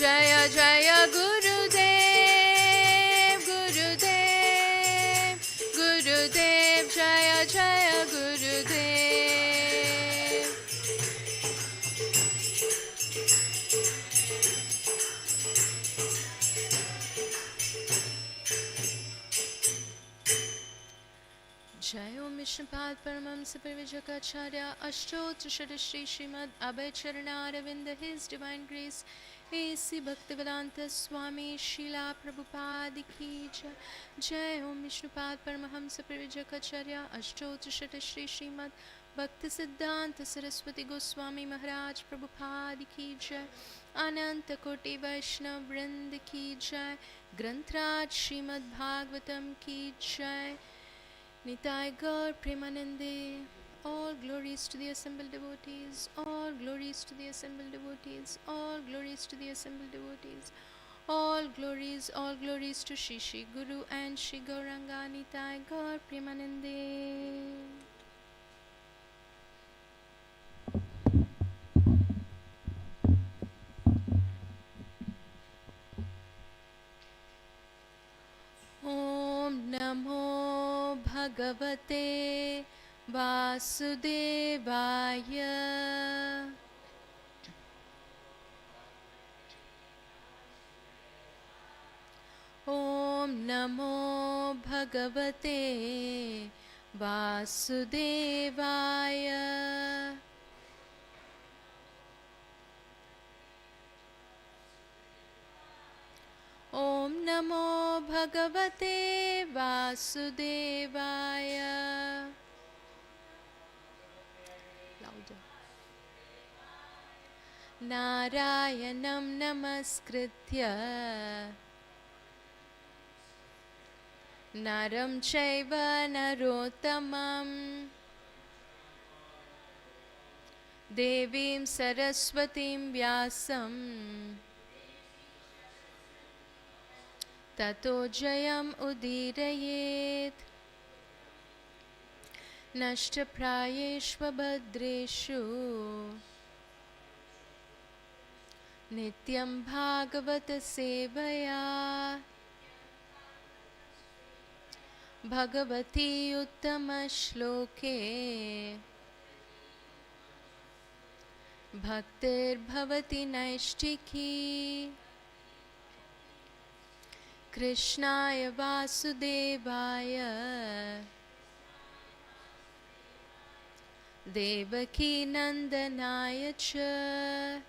जय जय गुरुदेव गुरुदेव गुरुदेव जय जय गुरुदेव। जय ओम विष्णुपाद परमहंस परिव्राजकाचार्य अष्टोत्तर Shri Srimad Abhay Charanaravinda his divine grace AC Bhaktivedanta Swami Srila Prabhupada की जय। जय ओम विष्णुपाद परमहंस परिव्राजकाचार्य अष्टोत्तर श्री श्रीमद् भक्ति सिद्धांत सरस्वती गोस्वामी महाराज प्रभुपाद की जय। अनंत कोटि वैष्णव वृंद की जय। ग्रंथराज श्रीमद् भागवतम की जय। Nitai Gaur Premanande, all glories to the assembled devotees, all glories to the assembled devotees, all glories to the assembled devotees, all glories to Shri Shri Guru and Shri Gauranga. Nitai Gaur Premanande. Om Namo Bhagavate Vasudevaya. Om Namo Bhagavate Vasudevaya. Om Namo Bhagavate Vasudevaya. Louder. Narayanam Namaskritya Naram Chaiva Narottamam Devim Saraswatim Vyasam Tato Jayam Udirayet Nashta Prayeshva Bhadreshu Nityam Bhagavata Sevaya Bhagavati Uttama Shloke Bhaktir Bhavati Naishtiki Krishnaya Vasudevaya Devaki Nandanaya Cha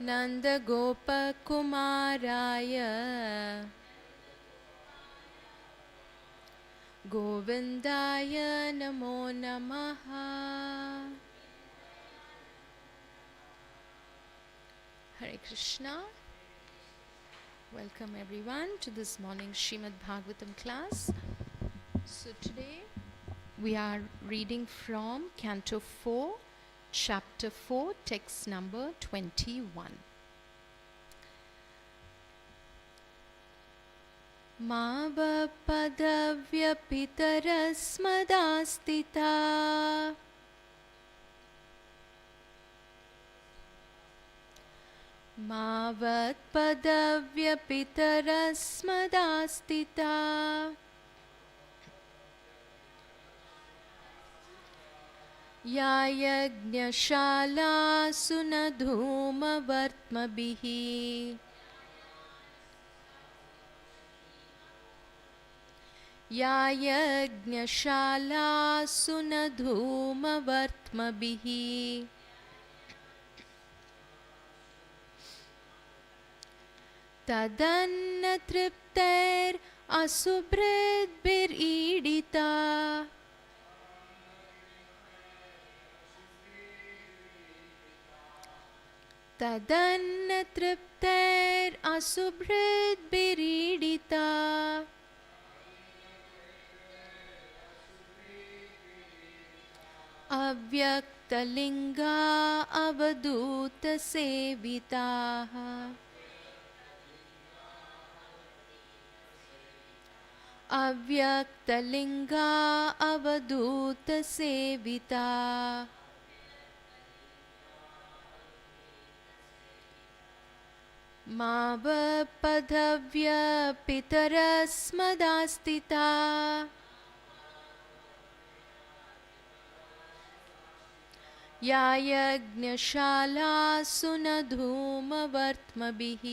Nanda Gopa Kumaraya Govindaya Namo Namaha. Hare Krishna. Welcome everyone to this morning's Srimad Bhagavatam class. So today we are reading from Canto 4, Chapter 4, text number 21. Mava padavya pitarasmadastita Mavat padavya pitarasmadastita Yayajñashala sunadhuma vartmabihi Yayajñashala sunadhuma vartmabihi Tadanna triptair asubridbir idita Tadanna triptair asubridbir idita Avyaktalinga avaduta sevitaha Avyaktalinga avaduta sevita मावपधव्य पितरस्मदास्तिता या यज्ञशालासु न धूमवर्त्मभिः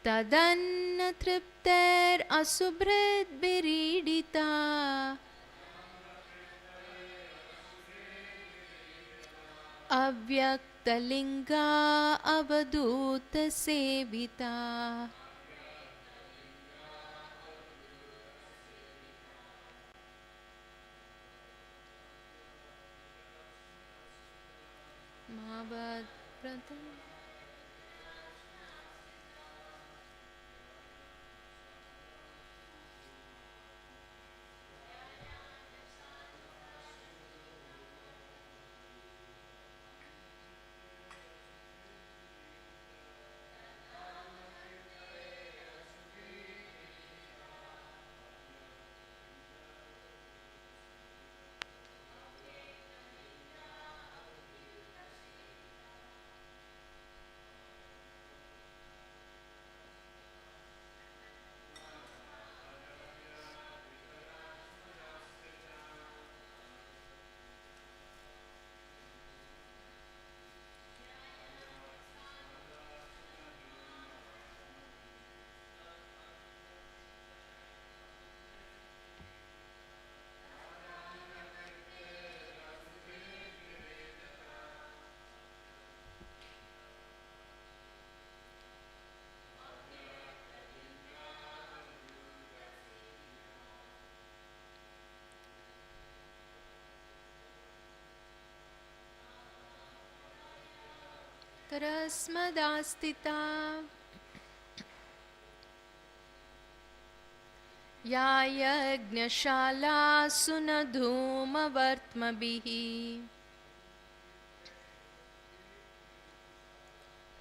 तदन्न तृप्तैरसुभृद्भिरीडिता अव्यक्तलिङ्गा अवधूतसेविता महाभारत तरस्मदास्तिता या यज्ञशालासु न धूमवर्त्मभिः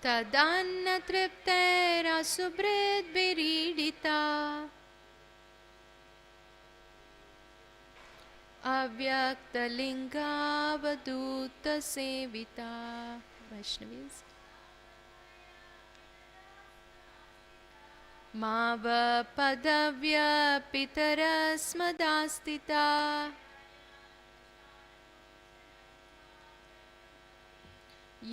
तदन्न तृप्तैरसुभृद्भिरीडिता अव्यक्तलिङ्गावधूतसेविता वैष्णवीज मावपदव्य पितरस्मदास्तिता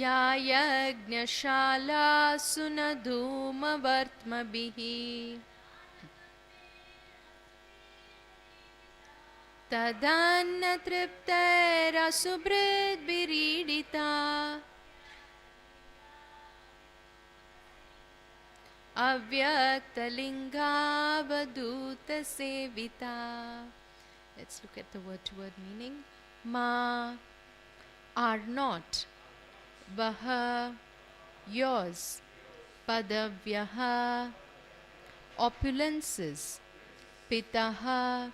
या यज्ञशालासु न धूमवर्त्मभिः तदन्न तृप्तैरसुभृद्भिरीडिता अव्यक्तलिङ्गावधूतसेविता. Let's look at the word-to-word meaning. Ma are not, vaha yours, padavyaha opulences, pitaha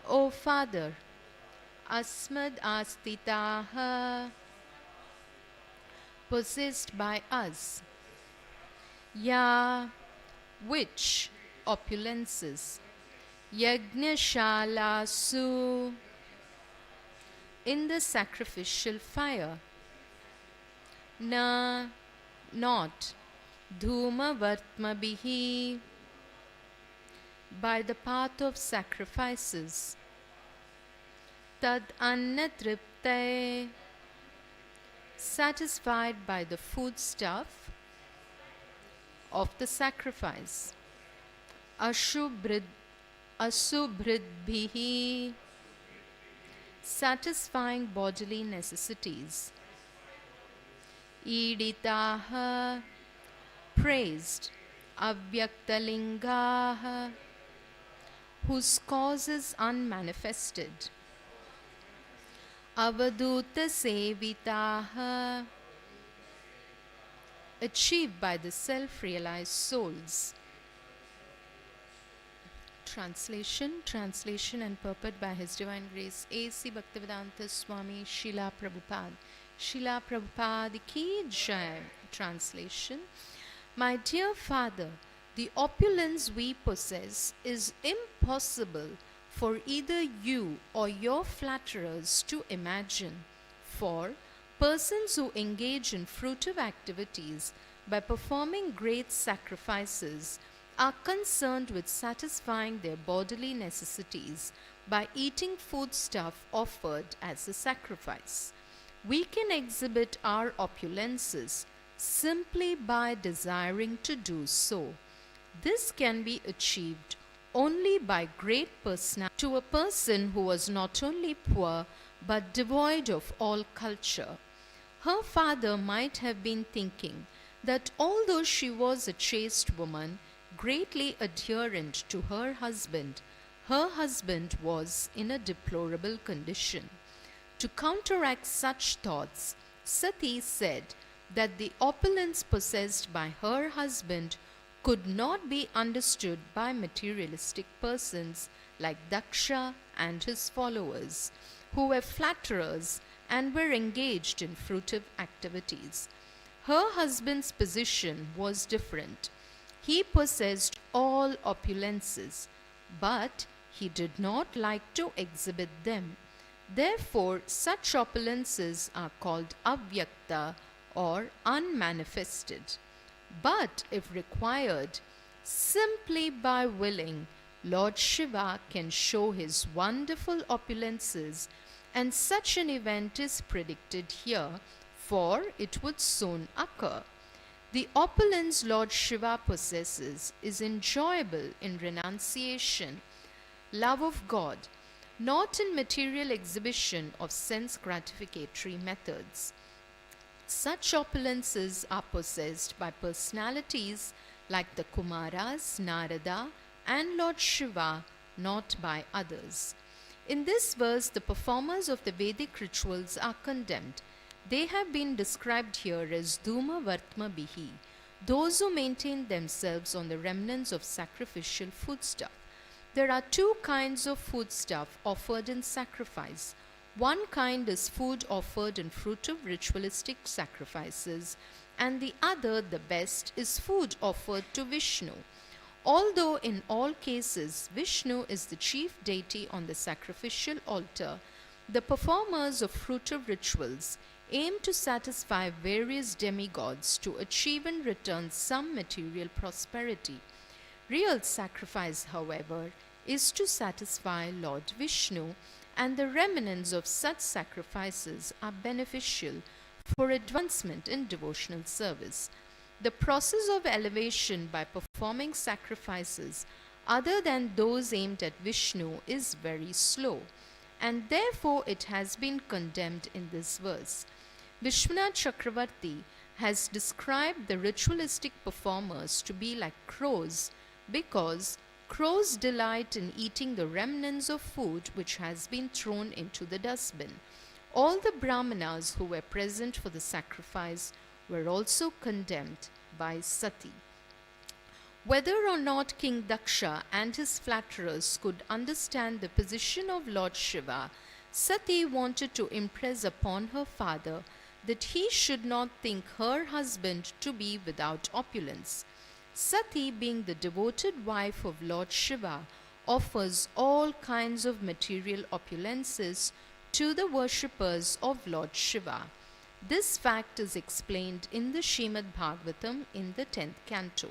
O Father, asmad astitaha possessed by us, ya which opulences, yajnashalasu in the sacrificial fire, na not, dhuma vartmabihi by the path of sacrifices, tad anna triptaye satisfied by the foodstuff of the sacrifice, asubhridbhihi satisfying bodily necessities, iditaha praised, avyaktalingaha whose cause is unmanifested, avaduta sevitaha achieved by the self-realized souls. Translation and purport by His Divine Grace A.C. Bhaktivedanta Swami Srila Prabhupada. Srila Prabhupada ki jai. Translation. My dear Father, the opulence we possess is impossible for either you or your flatterers to imagine, for Persons who engage in fruitive activities by performing great sacrifices are concerned with satisfying their bodily necessities by eating foodstuff offered as a sacrifice. We can exhibit our opulences simply by desiring to do so. This can be achieved only by great personality. To a person who was not only poor but devoid of all culture, her father might have been thinking that although she was a chaste woman, greatly adherent to her husband was in a deplorable condition. To counteract such thoughts, Sati said that the opulence possessed by her husband could not be understood by materialistic persons like Daksha and his followers, who were flatterers and were engaged in fruitive activities. Her husband's position was different. He possessed all opulences, but he did not like to exhibit them. Therefore, such opulences are called avyakta or unmanifested. But if required, simply by willing, Lord Shiva can show his wonderful opulences, and such an event is predicted here, for it would soon occur. The opulence Lord Shiva possesses is enjoyable in renunciation, love of God, not in material exhibition of sense gratificatory methods. Such opulences are possessed by personalities like the Kumaras, Narada, and Lord Shiva, not by others. In this verse, the performers of the Vedic rituals are condemned. They have been described here as Dhuma Vartma Bihi, those who maintain themselves on the remnants of sacrificial foodstuff. There are two kinds of foodstuff offered in sacrifice. One kind is food offered in fruitive ritualistic sacrifices, and the other, the best, is food offered to Vishnu. Although in all cases Vishnu is the chief deity on the sacrificial altar, the performers of fruitive rituals aim to satisfy various demigods to achieve in return some material prosperity. Real sacrifice, however, is to satisfy Lord Vishnu, and the remnants of such sacrifices are beneficial for advancement in devotional service. The process of elevation by performing sacrifices other than those aimed at Vishnu is very slow, and therefore it has been condemned in this verse. Vishwanath Chakravarti has described the ritualistic performers to be like crows, because crows delight in eating the remnants of food which has been thrown into the dustbin. All the Brahmanas who were present for the sacrifice were also condemned by Sati. Whether or not King Daksha and his flatterers could understand the position of Lord Shiva, Sati wanted to impress upon her father that he should not think her husband to be without opulence. Sati, being the devoted wife of Lord Shiva, offers all kinds of material opulences to the worshippers of Lord Shiva. This fact is explained in the Srimad Bhagavatam in the 10th canto.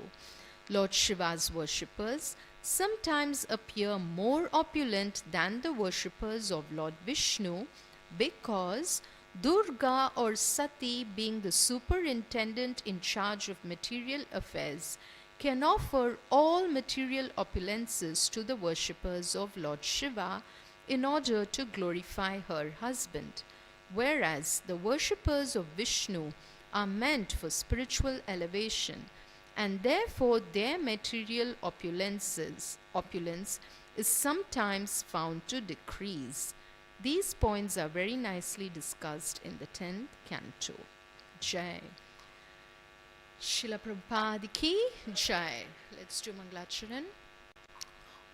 Lord Shiva's worshippers sometimes appear more opulent than the worshippers of Lord Vishnu, because Durga or Sati, being the superintendent in charge of material affairs, can offer all material opulences to the worshippers of Lord Shiva in order to glorify her husband, whereas the worshippers of Vishnu are meant for spiritual elevation, and therefore their material opulence is sometimes found to decrease. These points are very nicely discussed in the 10th canto. Jai. Srila Prabhupada ki Jai. Let's do Mangalacharan.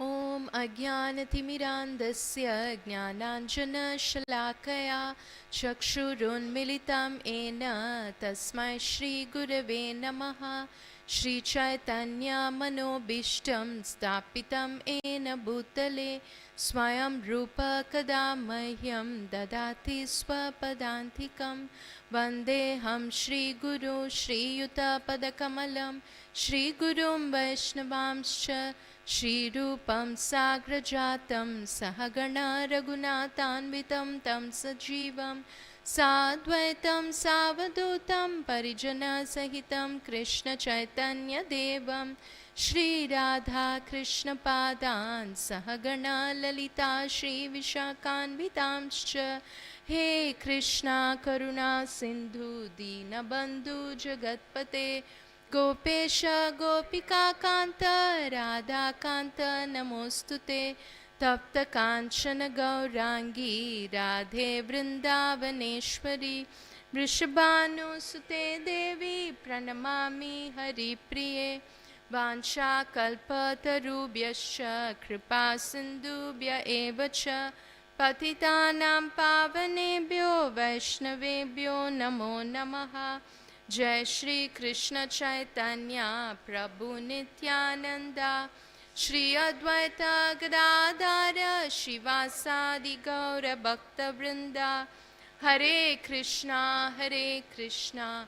Om Ajnanatirmirandasya Jnananjana Shalakaya Chakshurun Militam Ena Tasmai Shri Gurave Namaha Shri Chaitanya Manobishtam Stapitam Ena Bhutale Swayam Rupa Kadamahyam Dadati Swapadantikam Vandeham Shri Guru Shri Yuta Padakamalam Shri Gurum Vaishnavamscha Shri Rupam Sagrajatam Sahagana Raghunatanvitam Tam Sajivam Sadvaitam Savadutam Parijana Sahitam Krishna Chaitanya Devam Shri Radha Krishna Padan Sahagana Lalita Shri Vishakanvitamscha He Krishna Karuna Sindhu Dinabandhu Jagatpate Gopesha Gopika Kanta Radha Kanta Namostute Tapta Kanchana Gaurangi Radhe Vrindavaneshwari Vrishabhanu Sute Devi Pranamami Hari Priye Vansha Kalpatarubhyascha Kripa Sindhubhya Evacha Patitanam Pavanebhyo Vaishnavebhyo Namo Namaha Jai Shri Krishna Chaitanya Prabhu Nityananda Shri Advaita Gadadara Shivasadi Gaura Bhakta Vrinda Hare Krishna Krishna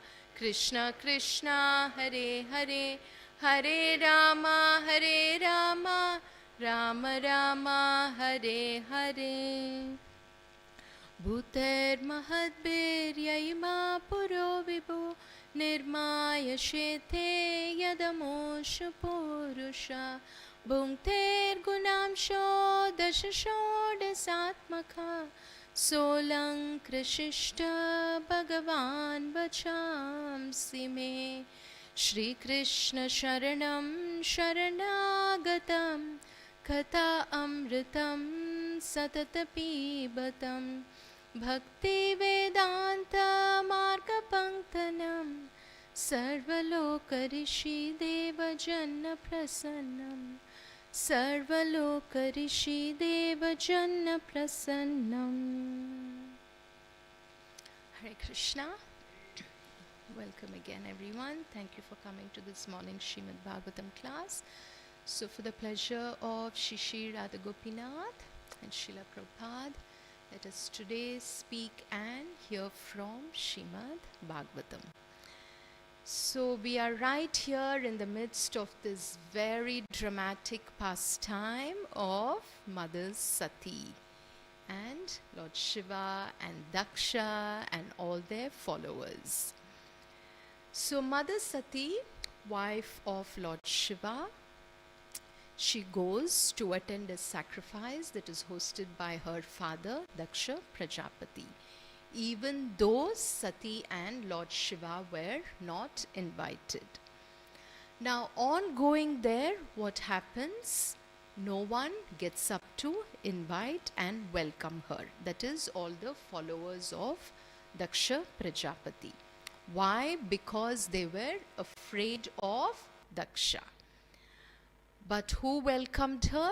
Krishna Hare Hare Hare Rama Rama Rama Hare Hare Bhuter Mahadbir Yaima Puro Vibhu Nirmaya Shethe Yadamosha Purusha Bhunkter Gunamsho Dashasho Desatmaka Solang Krishishta Bhagavan Vachamsi Me Shri Krishna Sharanam Sharanagatam Katha Amritam Satata Pibatam Bhakti Vedanta Marga Panktanam Sarvalokarishi Deva Janna Prasannam Sarvalokarishi Deva Janna Prasannam. Hare Krishna. Welcome again everyone. Thank you for coming to this morning Srimad Bhagavatam class. So for the pleasure of Shri Radha Gopinath and Srila Prabhupada, let us today speak and hear from Srimad Bhagavatam. So we are right here in the midst of this very dramatic pastime of Mother Sati and Lord Shiva and Daksha and all their followers. So Mother Sati, wife of Lord Shiva, she goes to attend a sacrifice that is hosted by her father Daksha Prajapati, even though Sati and Lord Shiva were not invited. Now on going there, what happens? No one gets up to invite and welcome her. That is all the followers of Daksha Prajapati. Why? Because they were afraid of Daksha. But who welcomed her?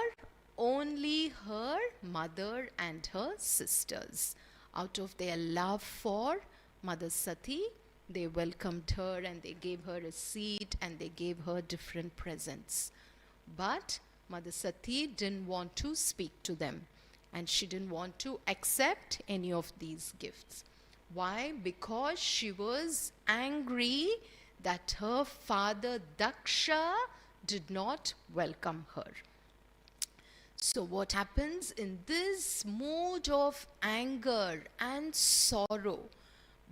Only her mother and her sisters. Out of their love for Mother Sati, they welcomed her and they gave her a seat and they gave her different presents. But Mother Sati didn't want to speak to them and she didn't want to accept any of these gifts. Why? Because she was angry that her father Daksha did not welcome her. So what happens in this mood of anger and sorrow,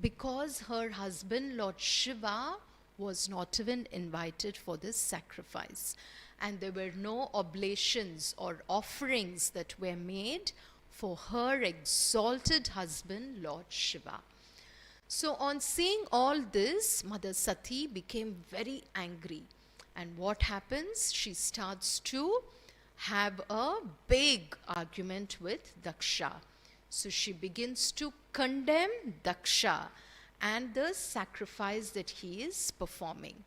because her husband Lord Shiva was not even invited for this sacrifice and there were no oblations or offerings that were made for her exalted husband Lord Shiva. So on seeing all this, Mother Sati became very angry. And what happens? She starts to have a big argument with Daksha. So she begins to condemn Daksha and the sacrifice that he is performing.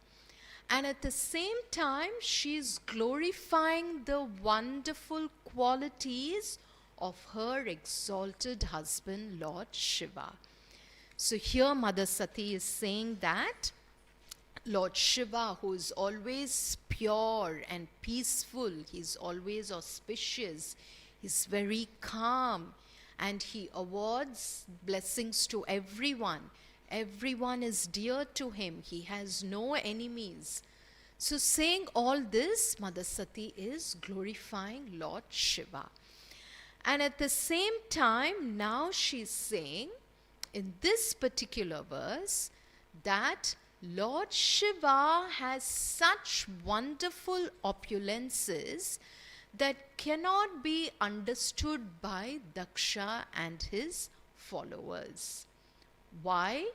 And at the same time, she is glorifying the wonderful qualities of her exalted husband, Lord Shiva. So here Mother Sati is saying that Lord Shiva, who is always pure and peaceful, he's always auspicious, he's very calm, and he awards blessings to everyone. Everyone is dear to him, he has no enemies. So, saying all this, Mother Sati is glorifying Lord Shiva. And at the same time, now she's saying in this particular verse that Lord Shiva has such wonderful opulences that cannot be understood by Daksha and his followers. Why?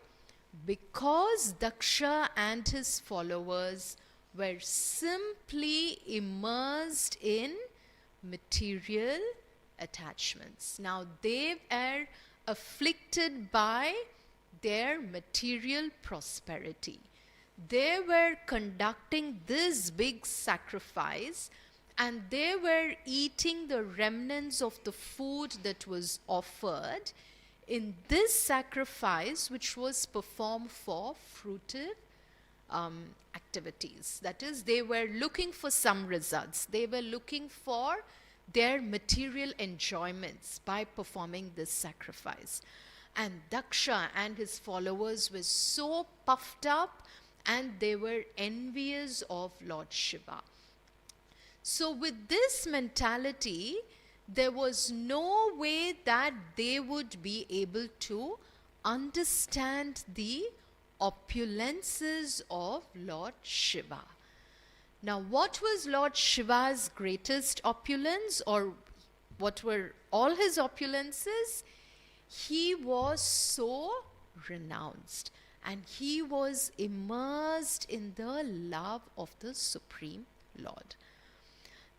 Because Daksha and his followers were simply immersed in material attachments. Now they are afflicted by their material prosperity. They were conducting this big sacrifice and they were eating the remnants of the food that was offered in this sacrifice, which was performed for fruitive activities. That is, they were looking for some results. They were looking for their material enjoyments by performing this sacrifice. And Daksha and his followers were so puffed up and they were envious of Lord Shiva. So with this mentality, there was no way that they would be able to understand the opulences of Lord Shiva. Now, what was Lord Shiva's greatest opulence, or what were all his opulences? He was so renounced and he was immersed in the love of the Supreme Lord.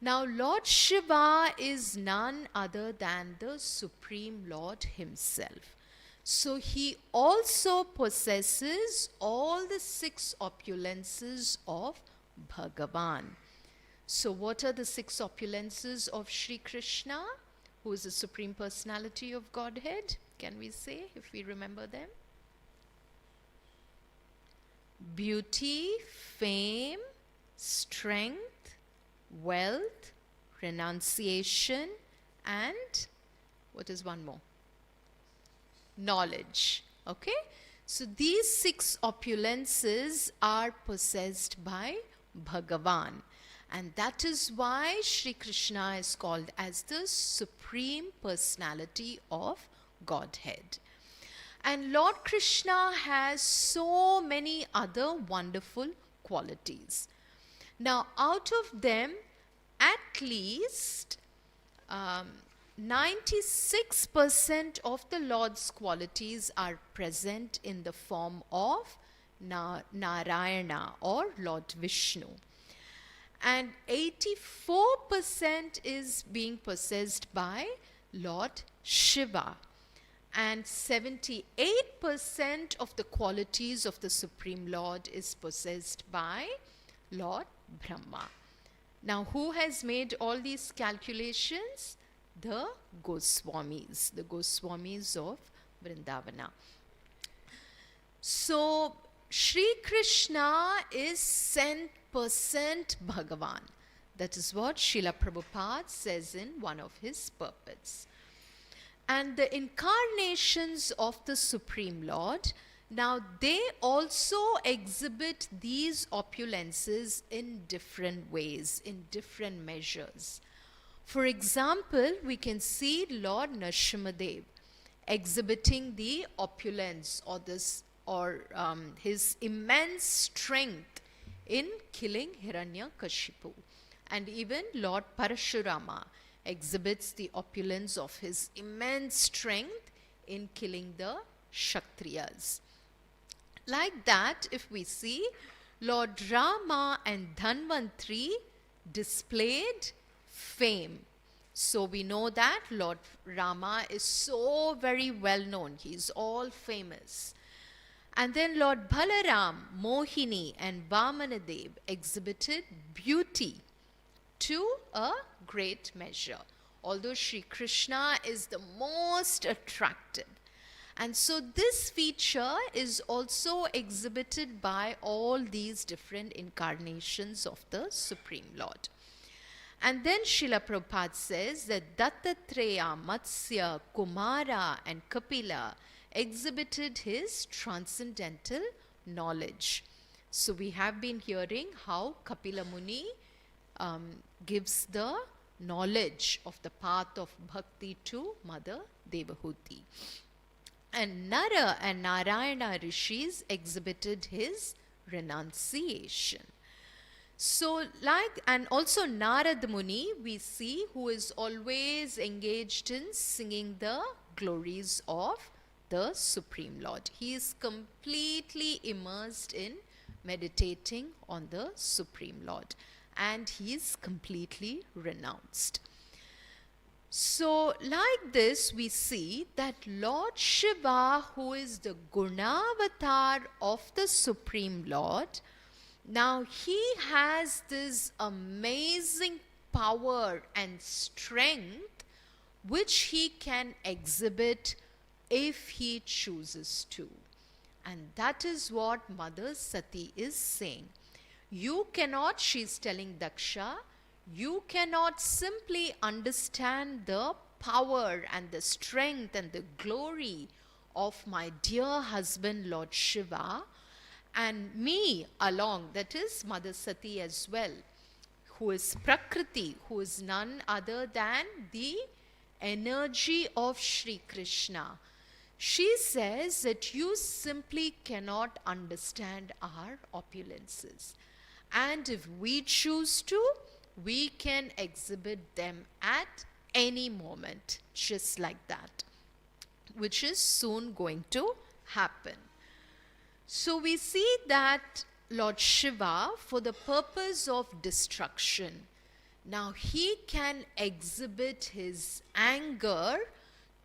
Now, Lord Shiva is none other than the Supreme Lord himself. So he also possesses all the 6 opulences of Bhagavan. So what are the 6 opulences of Sri Krishna, who is the Supreme Personality of Godhead? Can we say, if we remember them? Beauty, fame, strength, wealth, renunciation, and what is one more? Knowledge. Okay? So these 6 opulences are possessed by Bhagavan. And that is why Sri Krishna is called as the Supreme Personality of Godhead. And Lord Krishna has so many other wonderful qualities. Now, out of them, at least 96% of the Lord's qualities are present in the form of Narayana or Lord Vishnu. And 84% is being possessed by Lord Shiva. And 78% of the qualities of the Supreme Lord is possessed by Lord Brahma. Now, who has made all these calculations? The Goswamis of Vrindavana. So, Sri Krishna is 100% Bhagavan. That is what Srila Prabhupada says in one of his purports. And the incarnations of the Supreme Lord, now they also exhibit these opulences in different ways, in different measures. For example, we can see Lord Nrsimhadev exhibiting the opulence or his immense strength in killing Hiranyakashipu. And even Lord Parashurama exhibits the opulence of his immense strength in killing the Kshatriyas. Like that, if we see, Lord Rama and Dhanvantri displayed fame. So we know that Lord Rama is so very well known. He is all famous. And then Lord Balaram, Mohini and Vamanadev exhibited beauty to a great measure. Although Sri Krishna is the most attractive. And so this feature is also exhibited by all these different incarnations of the Supreme Lord. And then Srila Prabhupada says that Dattatreya, Matsya, Kumara and Kapila exhibited his transcendental knowledge. So we have been hearing how Kapila Muni gives the knowledge of the path of bhakti to Mother Devahuti. And Nara and Narayana rishis exhibited his renunciation. So and also Narad Muni we see, who is always engaged in singing the glories of the Supreme Lord. He is completely immersed in meditating on the Supreme Lord, and he is completely renounced. So like this we see that Lord Shiva, who is the Gunavatar of the Supreme Lord, now he has this amazing power and strength which he can exhibit if he chooses to. And that is what Mother Sati is saying. You cannot, she is telling Daksha, you cannot simply understand the power and the strength and the glory of my dear husband Lord Shiva and me along, that is Mother Sati as well, who is Prakriti, who is none other than the energy of Sri Krishna. She says that you simply cannot understand our opulences. And if we choose to, we can exhibit them at any moment, just like that, which is soon going to happen. So we see that Lord Shiva, for the purpose of destruction, now he can exhibit his anger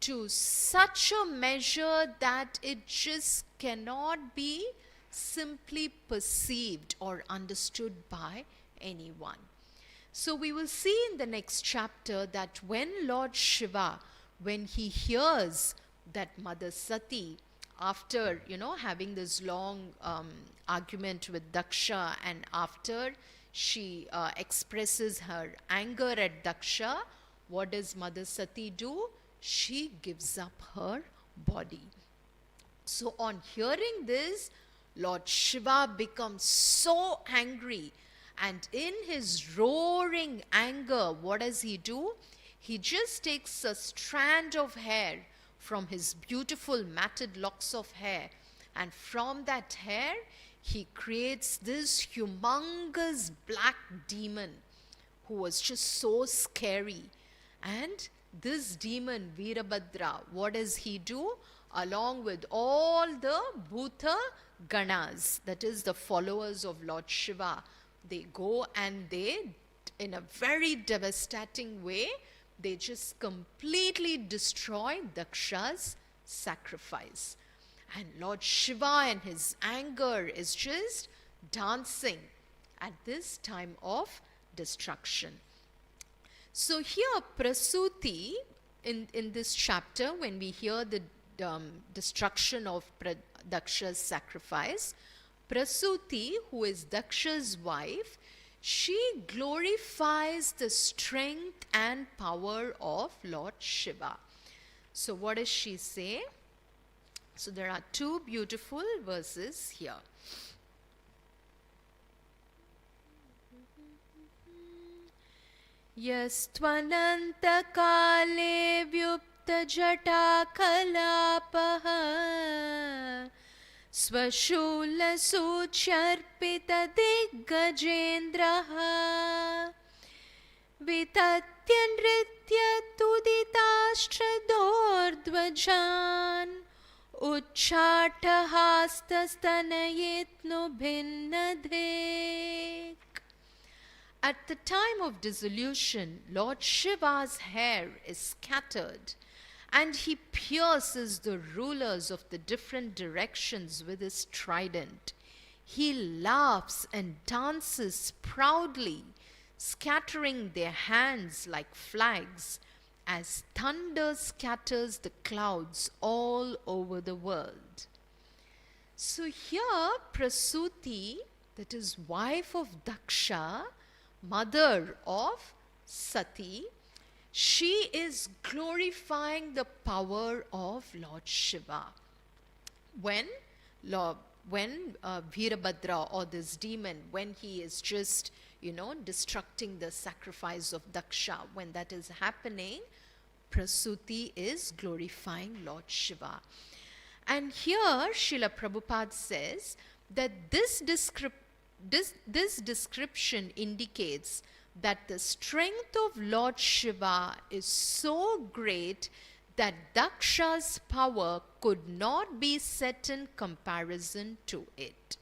to such a measure that it just cannot be simply perceived or understood by anyone. So we will see in the next chapter that when Lord Shiva, when he hears that Mother Sati, after having this long argument with Daksha, and after she expresses her anger at Daksha, what does Mother Sati do? She gives up her body. So on hearing this, Lord Shiva becomes so angry, and in his roaring anger, what does he do? He just takes a strand of hair from his beautiful matted locks of hair, and from that hair he creates this humongous black demon who was just so scary. And this demon Veerabhadra, what does he do? Along with all the Bhuta Ganas, that is the followers of Lord Shiva, they go and they, in a very devastating way, they just completely destroy Daksha's sacrifice. And Lord Shiva in his anger is just dancing at this time of destruction. So here Prasuti, in this chapter, when we hear the destruction of Daksha's sacrifice, Prasuti, who is Daksha's wife, she glorifies the strength and power of Lord Shiva. So what does she say? So there are two beautiful verses here. Yastvananta kale vyupta jata kalapaha Svashula sucharpita diggajendraha Vitatya nritya tuditashtra dordvajan Uchchatahastastanayetno bhinnadhek. At the time of dissolution, Lord Shiva's hair is scattered, and he pierces the rulers of the different directions with his trident. He laughs and dances proudly, scattering their hands like flags, as thunder scatters the clouds all over the world. So here Prasuti, that is wife of Daksha, mother of Sati, she is glorifying the power of Lord Shiva. When Virabhadra, or this demon, when he is just, destructing the sacrifice of Daksha, when that is happening, Prasuti is glorifying Lord Shiva. And here Srila Prabhupada says that this description indicates that the strength of Lord Shiva is so great that Daksha's power could not be set in comparison to it.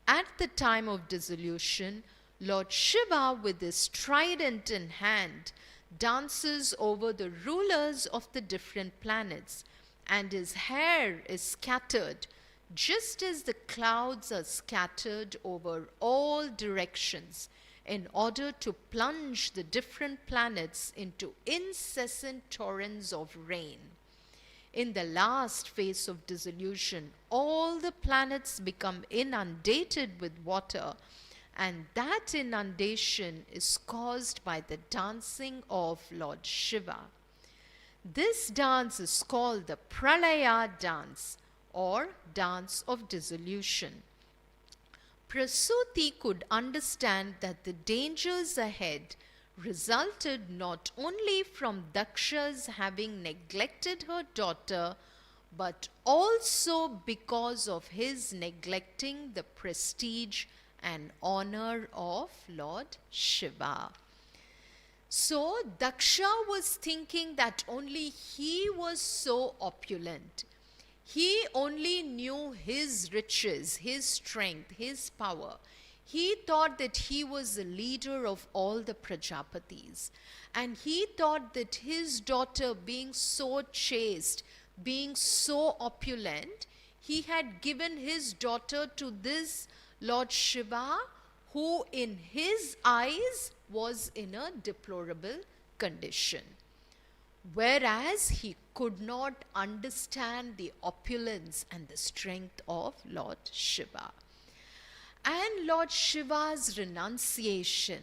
At the time of dissolution, Lord Shiva, with his trident in hand, dances over the rulers of the different planets, and his hair is scattered, just as the clouds are scattered over all directions, in order to plunge the different planets into incessant torrents of rain. In the last phase of dissolution, all the planets become inundated with water, and that inundation is caused by the dancing of Lord Shiva. This dance is called the Pralaya dance, or dance of dissolution. Prasuti could understand that the dangers ahead resulted not only from Daksha's having neglected her daughter, but also because of his neglecting the prestige and honor of Lord Shiva. So Daksha was thinking that only he was so opulent. He only knew his riches, his strength, his power. He thought that he was the leader of all the Prajapatis. And he thought that his daughter, being so chaste, being so opulent, he had given his daughter to this Lord Shiva, who in his eyes was in a deplorable condition. Whereas he could not understand the opulence and the strength of Lord Shiva. And Lord Shiva's renunciation.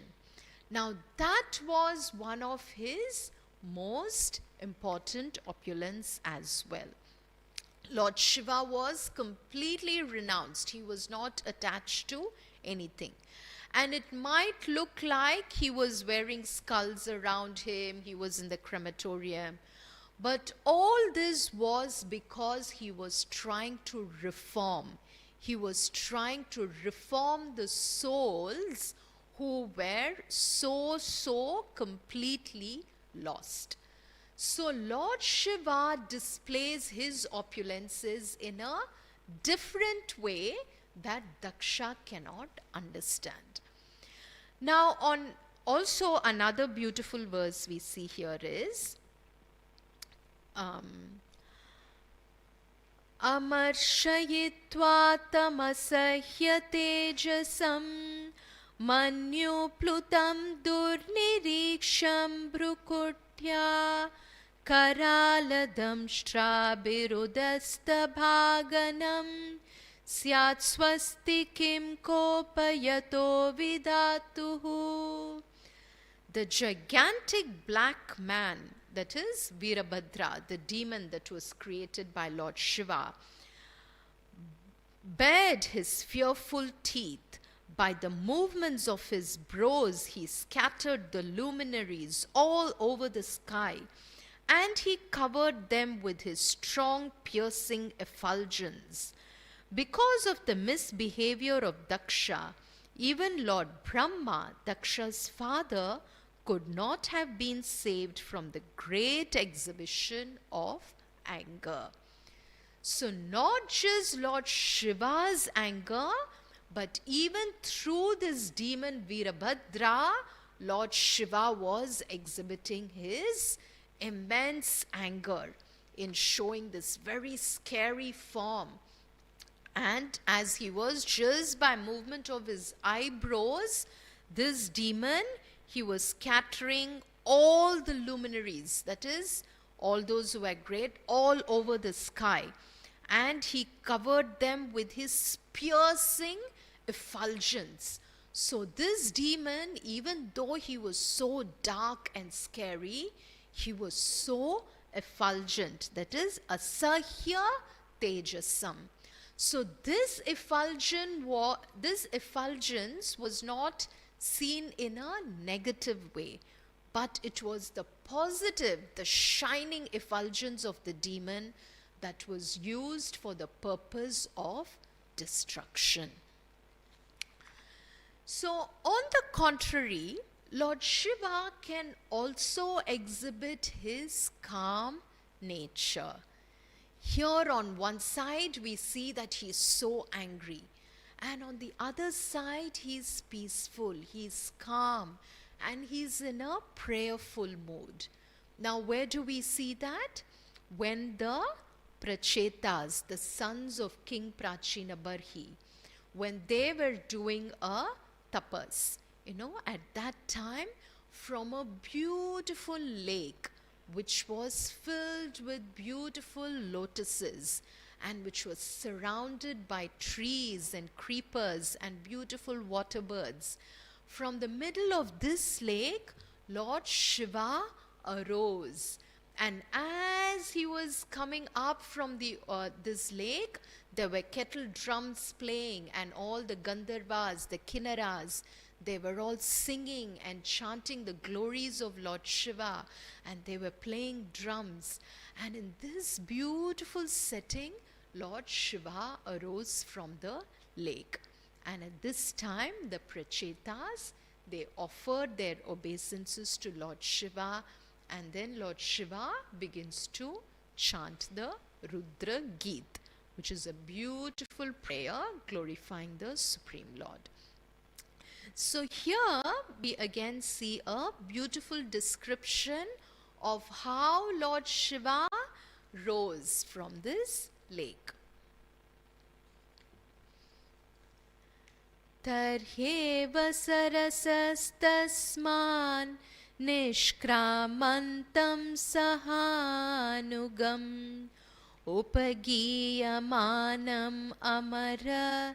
Now that was one of his most important opulence as well. Lord Shiva was completely renounced. He was not attached to anything. And it might look like he was wearing skulls around him, he was in the crematorium. But all this was because he was trying to reform. He was trying to reform the souls who were so completely lost. So Lord Shiva displays his opulences in a different way that Daksha cannot understand. Now, on also another beautiful verse we see here is Amarshayitva tamasahya tejasam manyuplutam durniriksham brukutya karaladam shtrabirudasta bhaganam Syat swasti kim kopayato vidatuhu. The gigantic black man, that is Virabhadra, the demon that was created by Lord Shiva, bared his fearful teeth. By the movements of his brows, he scattered the luminaries all over the sky, and he covered them with his strong, piercing effulgence. Because of the misbehavior of Daksha, even Lord Brahma, Daksha's father, could not have been saved from the great exhibition of anger. So not just Lord Shiva's anger, but even through this demon Virabhadra, Lord Shiva was exhibiting his immense anger in showing this very scary form. And as he was, just by movement of his eyebrows, this demon, he was scattering all the luminaries, that is, all those who were great, all over the sky. And he covered them with his piercing effulgence. So this demon, even though he was so dark and scary, he was so effulgent, that is, asahya tejasam. So this effulgence was not seen in a negative way, but it was the positive, the shining effulgence of the demon that was used for the purpose of destruction. So, on the contrary, Lord Shiva can also exhibit his calm nature. Here on one side, we see that he is so angry, and on the other side, he is peaceful, he is calm, and he is in a prayerful mood. Now, where do we see that? When the Prachetas, the sons of King Prachina Barhi, when they were doing a tapas, at that time, from a beautiful lake which was filled with beautiful lotuses and which was surrounded by trees and creepers and beautiful water birds, from the middle of this lake, Lord Shiva arose. And as he was coming up from this lake, there were kettle drums playing, and all the Gandharvas, the Kinnaras, they were all singing and chanting the glories of Lord Shiva, and they were playing drums. And in this beautiful setting, Lord Shiva arose from the lake. And at this time, the Prachetas, they offered their obeisances to Lord Shiva, and then Lord Shiva begins to chant the Rudra Geet, which is a beautiful prayer glorifying the Supreme Lord. So here we again see a beautiful description of how Lord Shiva rose from this lake. Tarheva sarasastasman nishkramantam sahanugam upagiyamanam amara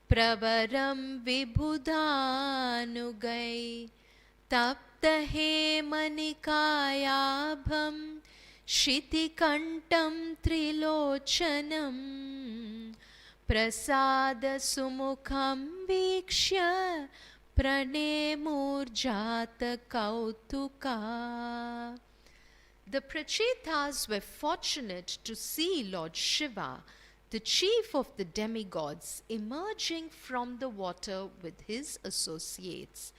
pravaram vibhudanugai taptahe manikayabham shitikantam trilochanam prasada sumukham vikshya pranemurjata kautuka. The Prachetas were fortunate to see Lord Shiva, the chief of the demigods, emerging from the water with his associates.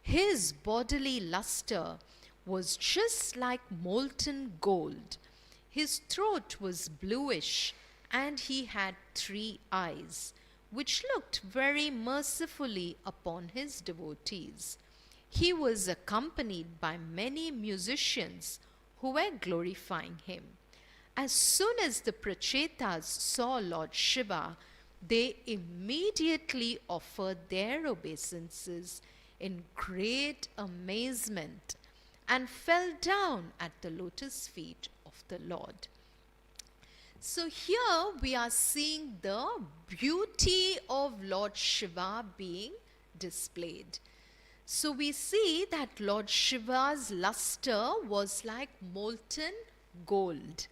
His bodily luster was just like molten gold. His throat was bluish, and he had 3 eyes, which looked very mercifully upon his devotees. He was accompanied by many musicians who were glorifying him. As soon as the Prachetas saw Lord Shiva, they immediately offered their obeisances in great amazement and fell down at the lotus feet of the Lord. So here we are seeing the beauty of Lord Shiva being displayed. So we see that Lord Shiva's luster was like molten gold.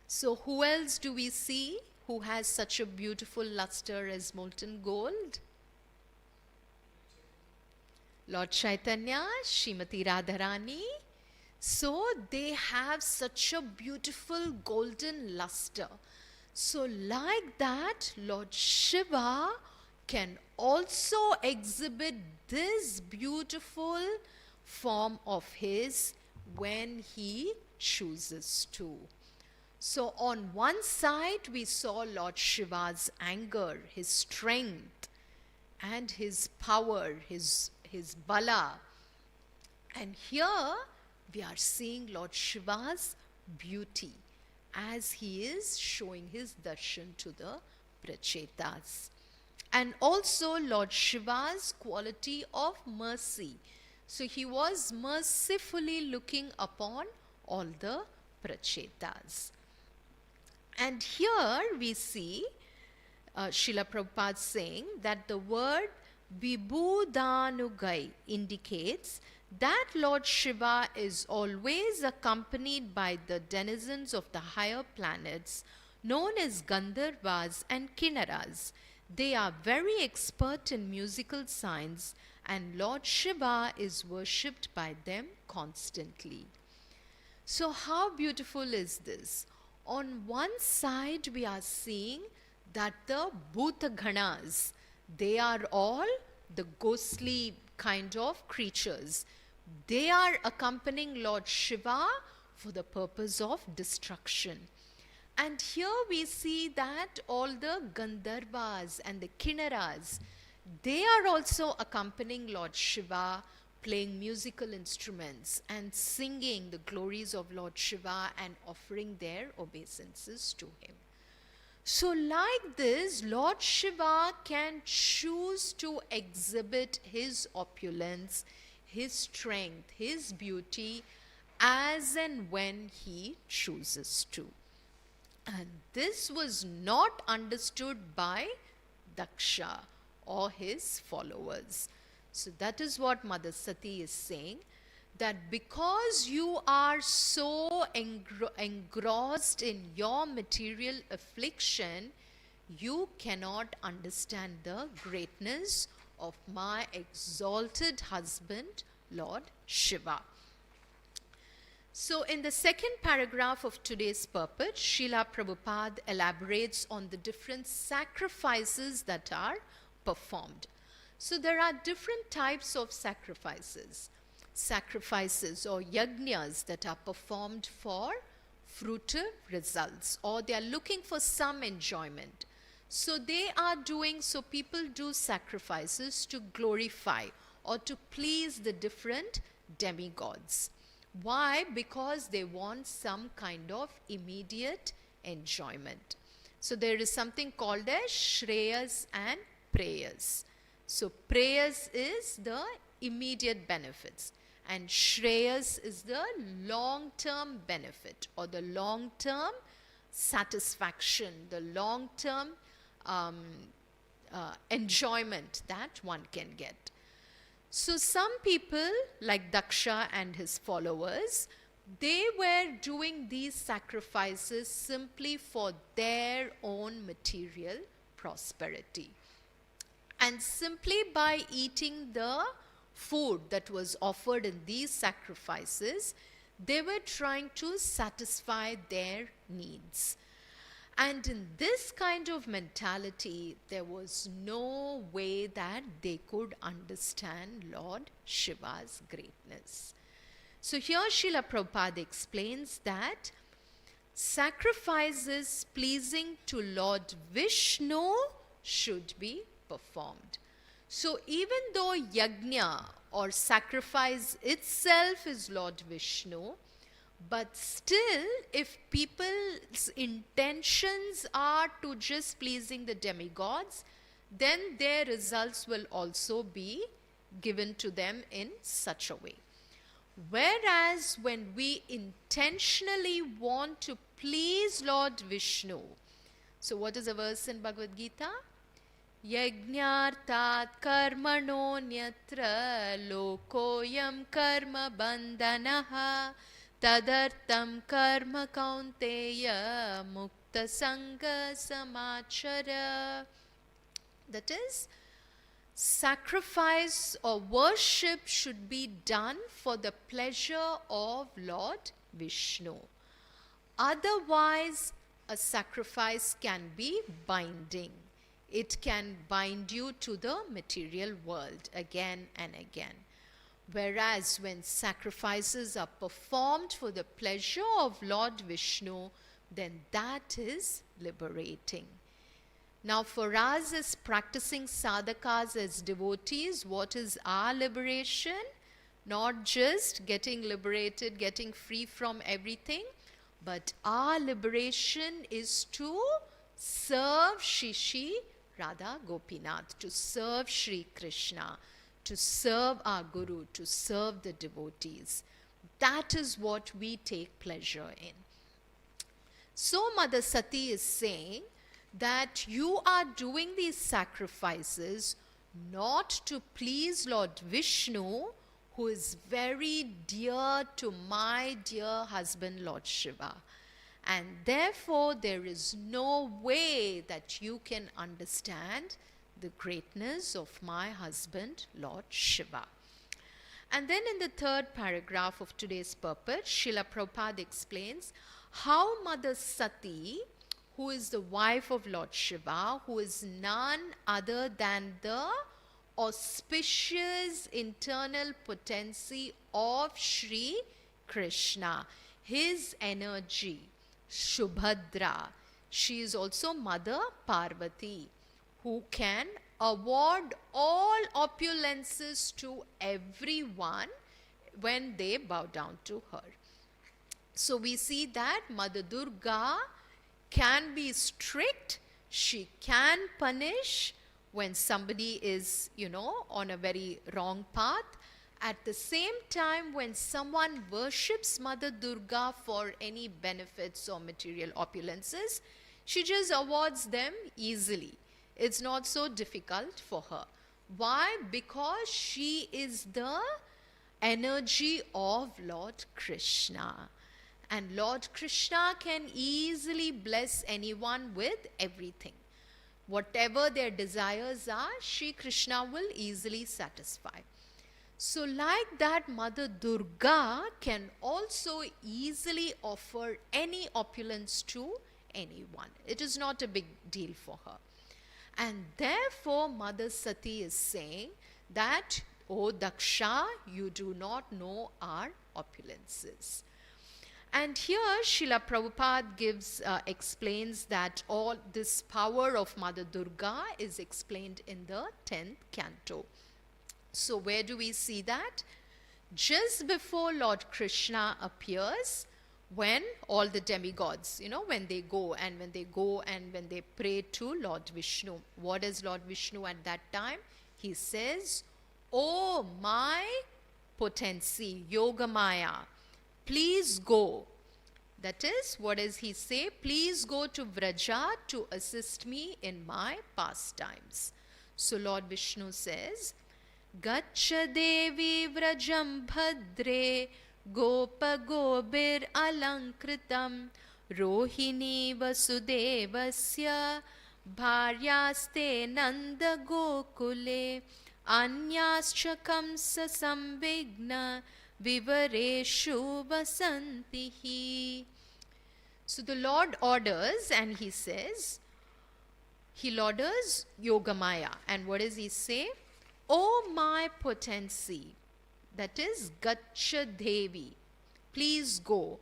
So who else do we see who has such a beautiful luster as molten gold? Lord Chaitanya, Srimati Radharani. So they have such a beautiful golden luster. So like that, Lord Shiva can also exhibit this beautiful form of his when he chooses to. So on one side we saw Lord Shiva's anger, his strength and his power, his bala. And here we are seeing Lord Shiva's beauty as he is showing his darshan to the Prachetas. And also Lord Shiva's quality of mercy, So he was mercifully looking upon all the prachetas. And here we see Srila Prabhupada saying that the word Vibhudanugai indicates that Lord Shiva is always accompanied by the denizens of the higher planets known as Gandharvas and Kinnaras. They are very expert in musical science, and Lord Shiva is worshipped by them constantly. So how beautiful is this? On one side we are seeing that the Bhutaganas, they are all the ghostly kind of creatures. They are accompanying Lord Shiva for the purpose of destruction. And here we see that all the Gandharvas and the Kinnaras, they are also accompanying Lord Shiva, playing musical instruments and singing the glories of Lord Shiva and offering their obeisances to him. So like this, Lord Shiva can choose to exhibit his opulence, his strength, his beauty as and when he chooses to. And this was not understood by Daksha or his followers. So that is what Mother Sati is saying, that because you are so engrossed in your material affliction, you cannot understand the greatness of my exalted husband, Lord Shiva. So in the second paragraph of today's purport, Srila Prabhupada elaborates on the different sacrifices that are performed. So there are different types of sacrifices or yajnas that are performed for fruitive results, or they are looking for some enjoyment. So people do sacrifices to glorify or to please the different demigods. Why? Because they want some kind of immediate enjoyment. So there is something called as Shreyas and Prayas. So Prayas is the immediate benefits, and Shreyas is the long-term benefit or the long-term satisfaction, the long-term enjoyment that one can get. So some people like Daksha and his followers, they were doing these sacrifices simply for their own material prosperity. And simply by eating the food that was offered in these sacrifices, they were trying to satisfy their needs. And in this kind of mentality, there was no way that they could understand Lord Shiva's greatness. So here Srila Prabhupada explains that sacrifices pleasing to Lord Vishnu should be performed. So even though yajna or sacrifice itself is Lord Vishnu, but still, if people's intentions are to just pleasing the demigods, then their results will also be given to them in such a way. Whereas when we intentionally want to please Lord Vishnu, so what is the verse in Bhagavad Gita? Yajnartat karmano nyatra lokoyam karma bandhanaha tadartam karma kaunteya mukta sangha samachara. That is, sacrifice or worship should be done for the pleasure of Lord Vishnu. Otherwise, a sacrifice can be binding. It can bind you to the material world again and again. Whereas when sacrifices are performed for the pleasure of Lord Vishnu, then that is liberating. Now for us as practicing sadhakas, as devotees, what is our liberation? Not just getting liberated, getting free from everything, but our liberation is to serve Shri Radha Gopinath, to serve Shri Krishna, to serve our Guru, to serve the devotees. That is what we take pleasure in. So Mother Sati is saying that you are doing these sacrifices not to please Lord Vishnu, who is very dear to my dear husband Lord Shiva. And therefore there is no way that you can understand the greatness of my husband Lord Shiva. And then in the third paragraph of today's purport, Srila Prabhupada explains how Mother Sati, who is the wife of Lord Shiva, who is none other than the auspicious internal potency of Sri Krishna, his energy, Shubhadra. She is also Mother Parvati, who can award all opulences to everyone when they bow down to her. So we see that Mother Durga can be strict, she can punish when somebody is, on a very wrong path. At the same time, when someone worships Mother Durga for any benefits or material opulences, she just awards them easily. It's not so difficult for her. Why? Because she is the energy of Lord Krishna. And Lord Krishna can easily bless anyone with everything. Whatever their desires are, Sri Krishna will easily satisfy. So like that, Mother Durga can also easily offer any opulence to anyone. It is not a big deal for her. And therefore, Mother Sati is saying that, O Daksha, you do not know our opulences. And here Srila Prabhupada explains that all this power of Mother Durga is explained in the 10th canto. So where do we see that? Just before Lord Krishna appears, when all the demigods, when they go and when they pray to Lord Vishnu. What does Lord Vishnu at that time? He says, "Oh my potency, Yogamaya, please go." That is, what does he say? Please go to Vraja to assist me in my pastimes. So Lord Vishnu says, "Gaccha Devi Vrajam Bhadre Gopa Gobir Alankritam Rohini Vasudevasya Bharyaste Nanda Gokule Anyascha Kamsa Sambigna Vivareshu Vasantihi." So the Lord orders, and he says, he orders Yogamaya. And what does he say? "O my potency," that is Gaccha Devi, please go,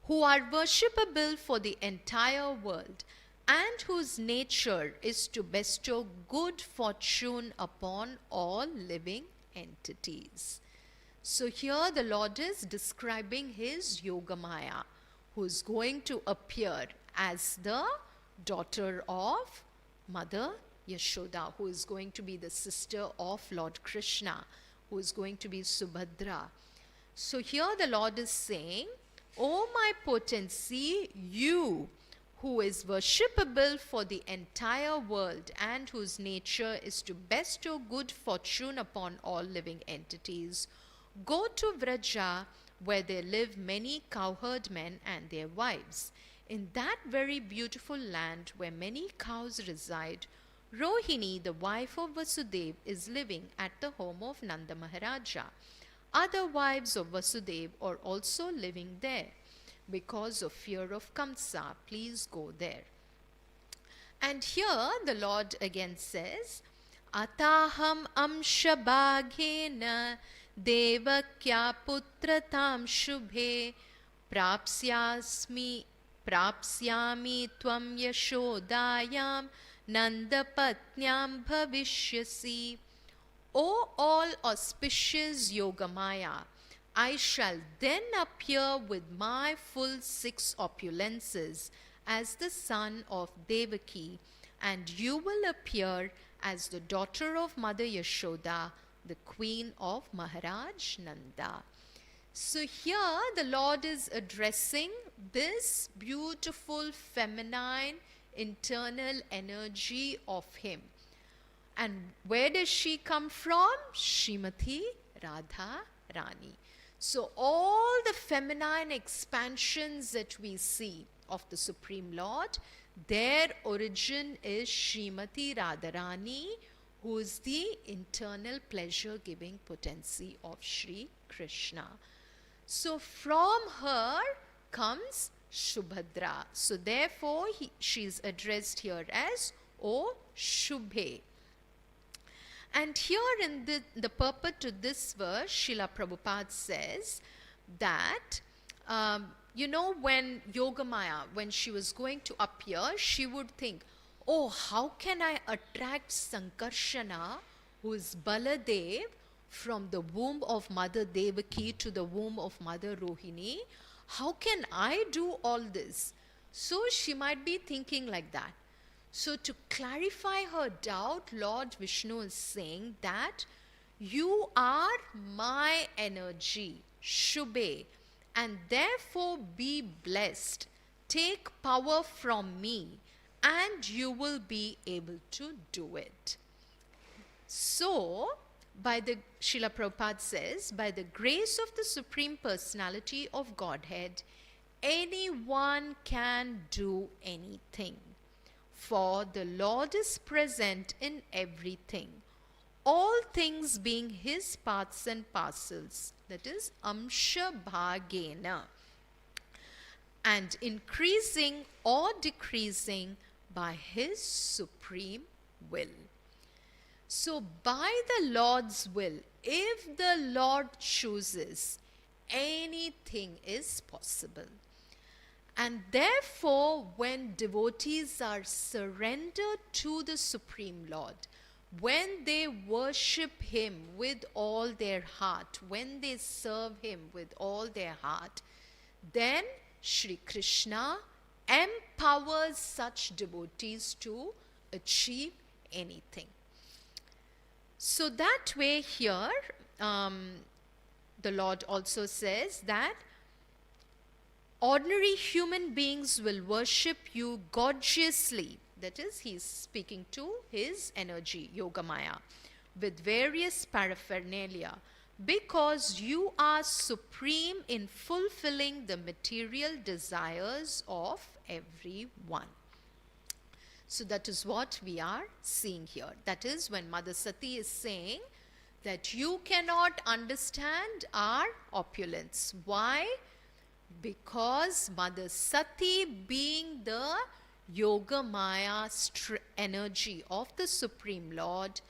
who are worshipable for the entire world and whose nature is to bestow good fortune upon all living entities. So here the Lord is describing his Yogamaya, who is going to appear as the daughter of Mother Yashoda, who is going to be the sister of Lord Krishna, who is going to be Subhadra. So here the Lord is saying, "O my potency, you who is worshipable for the entire world and whose nature is to bestow good fortune upon all living entities, go to Vraja, where there live many cowherd men and their wives. In that very beautiful land where many cows reside, Rohini, the wife of Vasudev, is living at the home of Nanda Maharaja. Other wives of Vasudev are also living there. Because of fear of Kamsa, please go there." And here the Lord again says, "Ataham amshabhaghena devakya putratam shubhe prapsyami tvam yashodayam nandapatnyam bhavishyasi." O all auspicious Yogamaya, I shall then appear with my full 6 opulences as the son of Devaki, and you will appear as the daughter of Mother Yashoda, the queen of Maharaj Nanda. So here the Lord is addressing this beautiful feminine internal energy of him. And where does she come from? Srimati Radha Rani. So all the feminine expansions that we see of the Supreme Lord, their origin is Srimati Radharani, who is the internal pleasure-giving potency of Sri Krishna. So from her comes Shubhadra. So therefore she is addressed here as O Shubhe. And here in the purport to this verse, Srila Prabhupada says that, when Yogamaya, when she was going to appear, she would think, oh, how can I attract Sankarshana, who is Baladev, from the womb of Mother Devaki to the womb of Mother Rohini? How can I do all this? So she might be thinking like that. So to clarify her doubt, Lord Vishnu is saying that you are my energy, Shubhe, and therefore be blessed. Take power from me and you will be able to do it. So, Srila Prabhupada says, by the grace of the Supreme Personality of Godhead, anyone can do anything. For the Lord is present in everything, all things being his parts and parcels, that is, amsha bhagena, and increasing or decreasing by his supreme will. So by the Lord's will, if the Lord chooses, anything is possible. And therefore, when devotees are surrendered to the Supreme Lord, when they worship him with all their heart, when they serve him with all their heart, then Sri Krishna empowers such devotees to achieve anything. So that way here, the Lord also says that ordinary human beings will worship you gorgeously. That is, he is speaking to his energy, Yogamaya, with various paraphernalia, because you are supreme in fulfilling the material desires of everyone. So that is what we are seeing here. That is when Mother Sati is saying that you cannot understand our opulence. Why? Because Mother Sati, being the Yogamaya energy of the Supreme Lord,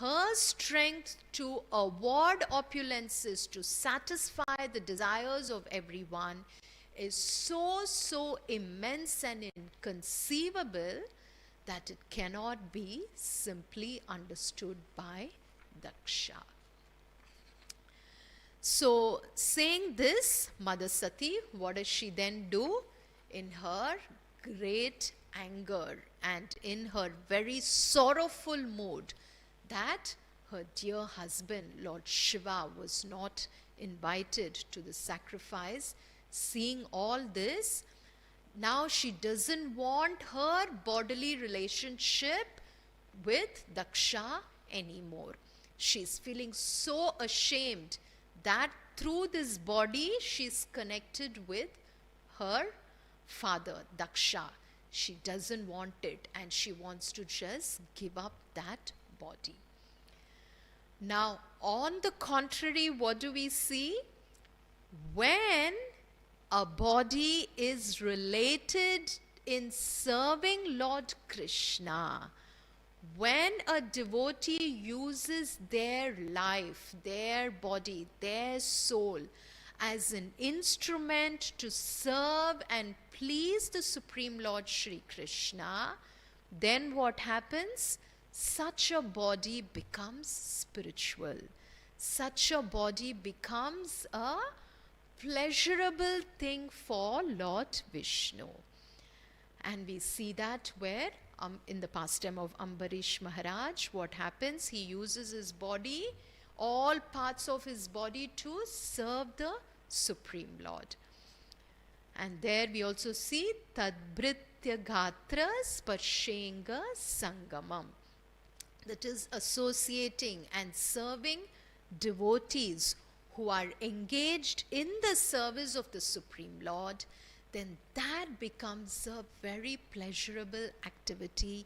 her strength to award opulences, to satisfy the desires of everyone, is so immense and inconceivable that it cannot be simply understood by Daksha. So, saying this, Mother Sati, what does she then do? In her great anger and in her very sorrowful mood that her dear husband, Lord Shiva, was not invited to the sacrifice, seeing all this, now she doesn't want her bodily relationship with Daksha anymore. She's feeling so ashamed that through this body she's connected with her father, Daksha. She doesn't want it and she wants to just give up that body. Now, on the contrary, what do we see? When a body is related in serving Lord Krishna, when a devotee uses their life, their body, their soul as an instrument to serve and please the Supreme Lord Sri Krishna, then what happens? Such a body becomes spiritual. Such a body becomes a pleasurable thing for Lord Vishnu. And we see that where in the pastime of Ambarish Maharaj, what happens? He uses his body, all parts of his body, to serve the Supreme Lord. And there we also see Tadbritya Gatra Sparshenga Sangamam. That is associating and serving devotees who are engaged in the service of the Supreme Lord, then that becomes a very pleasurable activity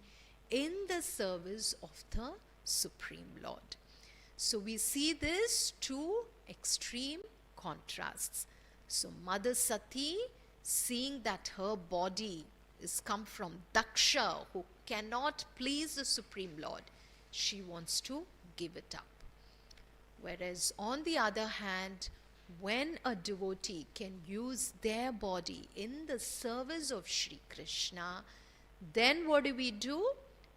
in the service of the Supreme Lord. So we see this two extreme contrasts. So Mother Sati, seeing that her body is come from Daksha, who cannot please the Supreme Lord, she wants to give it up. Whereas on the other hand, when a devotee can use their body in the service of Sri Krishna, then what do?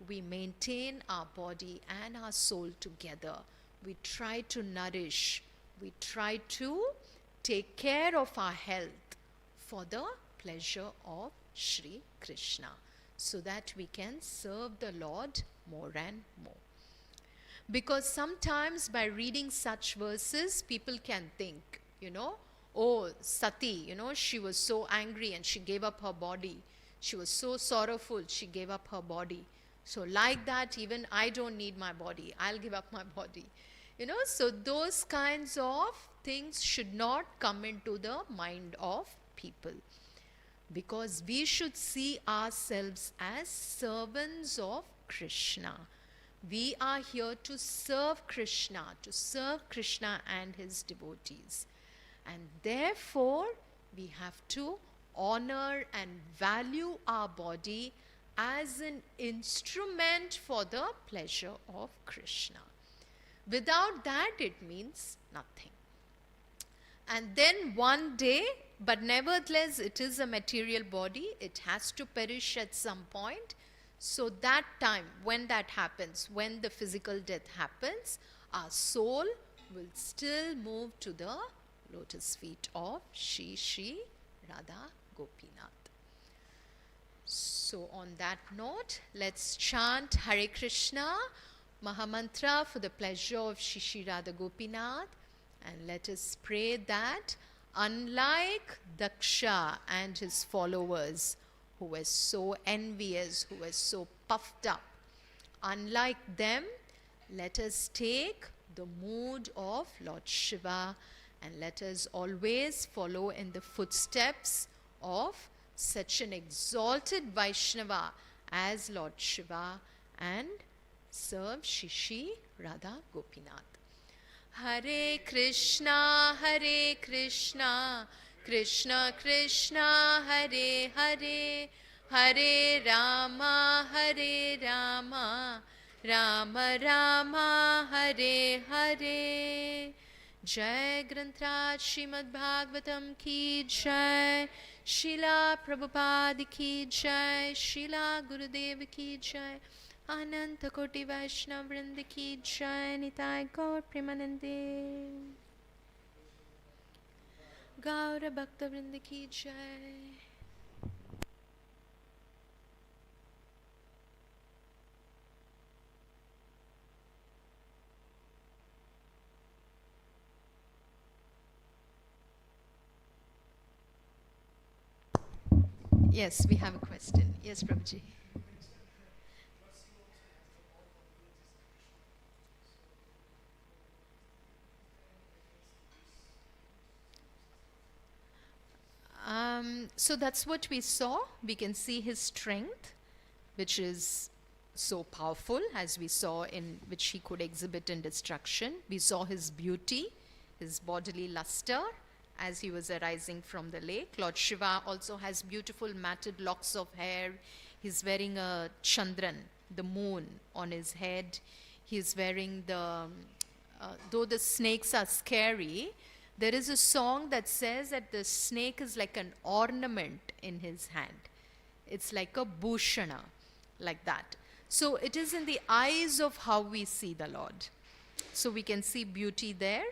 We maintain our body and our soul together. We try to nourish, we try to take care of our health for the pleasure of Sri Krishna, so that we can serve the Lord more and more. Because sometimes by reading such verses, people can think, oh, Sati, she was so angry and she gave up her body. She was so sorrowful, she gave up her body. So like that, even I don't need my body. I'll give up my body. So those kinds of things should not come into the mind of people. Because we should see ourselves as servants of Krishna. We are here to serve Krishna and his devotees. And therefore, we have to honor and value our body as an instrument for the pleasure of Krishna. Without that, it means nothing. And then one day, but nevertheless, it is a material body. It has to perish at some point. So that time, when that happens, when the physical death happens, our soul will still move to the lotus feet of Shri Radha Gopinath. So on that note, let's chant Hare Krishna Mahamantra for the pleasure of Shri Radha Gopinath, and let us pray that unlike Daksha and his followers, who were so envious, who were so puffed up, unlike them, let us take the mood of Lord Shiva, and let us always follow in the footsteps of such an exalted Vaishnava as Lord Shiva and serve Shri Radha Gopinath. Hare Krishna, Krishna Krishna, Hare Hare, Hare Rama, Rama Rama, Hare Hare. Jai Grantraj Srimad Bhagavatam ki jai, Srila Prabhupada ki jai, Srila Gurudev ki jai, Ananta Koti Vaishnava Vrinda ki jai, Nitai Gaur Premanande, Gaura Bhakta Vrinda ki jai. Yes, we have a question. Yes, Prabhuji. So that's what we saw. We can see his strength, which is so powerful, as we saw, in which he could exhibit in destruction. We saw his beauty, his bodily luster, as he was arising from the lake. Lord Shiva also has beautiful matted locks of hair. He's wearing a chandran, the moon, on his head. He's wearing the, though the snakes are scary, there is a song that says that the snake is like an ornament in his hand. It's like a bhushana, like that. So it is in the eyes of how we see the Lord. So we can see beauty there,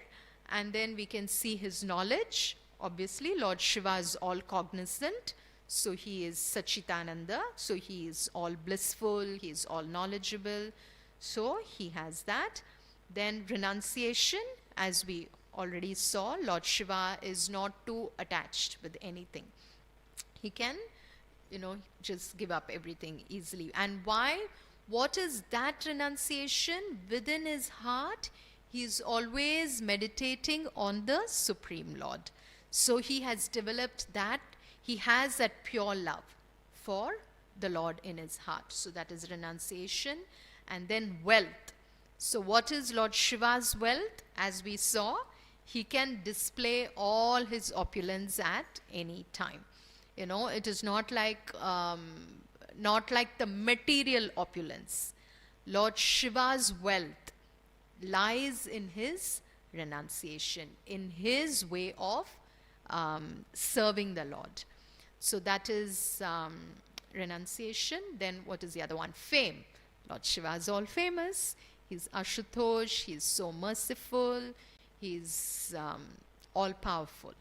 and then we can see his knowledge. Obviously, Lord Shiva is all cognizant. So he is Sachitananda, so he is all blissful, he is all knowledgeable. So he has that. Then renunciation, as we already saw, Lord Shiva is not too attached with anything. He can, just give up everything easily. And why? What is that renunciation? Within his heart, he is always meditating on the Supreme Lord. So he has developed that. He has that pure love for the Lord in his heart. So that is renunciation. And then wealth. So what is Lord Shiva's wealth? As we saw, he can display all his opulence at any time. It is not like the material opulence. Lord Shiva's wealth lies in his renunciation, in his way of serving the Lord. So that is renunciation. Then what is the other one? Fame. Lord Shiva is all famous. He's Ashutosh. He's so merciful. He's all powerful.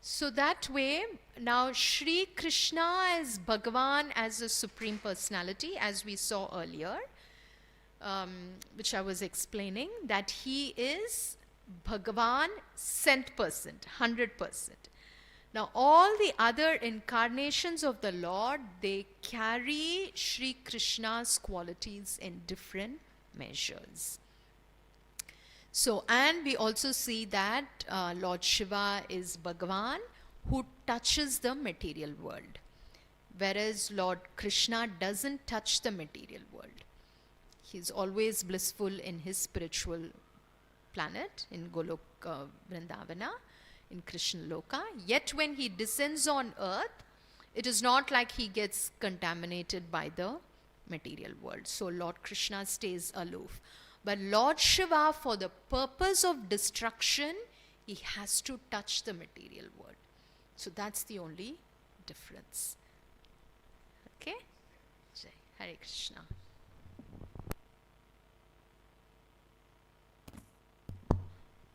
So that way, now Shri Krishna is Bhagavan as a Supreme Personality, as we saw earlier, which I was explaining, that he is Bhagavan sent person, 100%. Now all the other incarnations of the Lord, they carry Shri Krishna's qualities in different measures. So, and we also see that Lord Shiva is Bhagavan who touches the material world, whereas Lord Krishna doesn't touch the material world. He's always blissful in his spiritual planet, in Goloka Vrindavana, in Krishna Loka. Yet when he descends on earth, it is not like he gets contaminated by the material world. So Lord Krishna stays aloof. But Lord Shiva, for the purpose of destruction, he has to touch the material world. So that's the only difference. Okay? Jai Hare Krishna.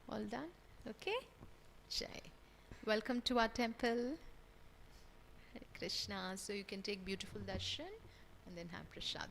All done? Okay? Jai. Welcome to our temple. Hare Krishna. So you can take beautiful darshan and then have prasad.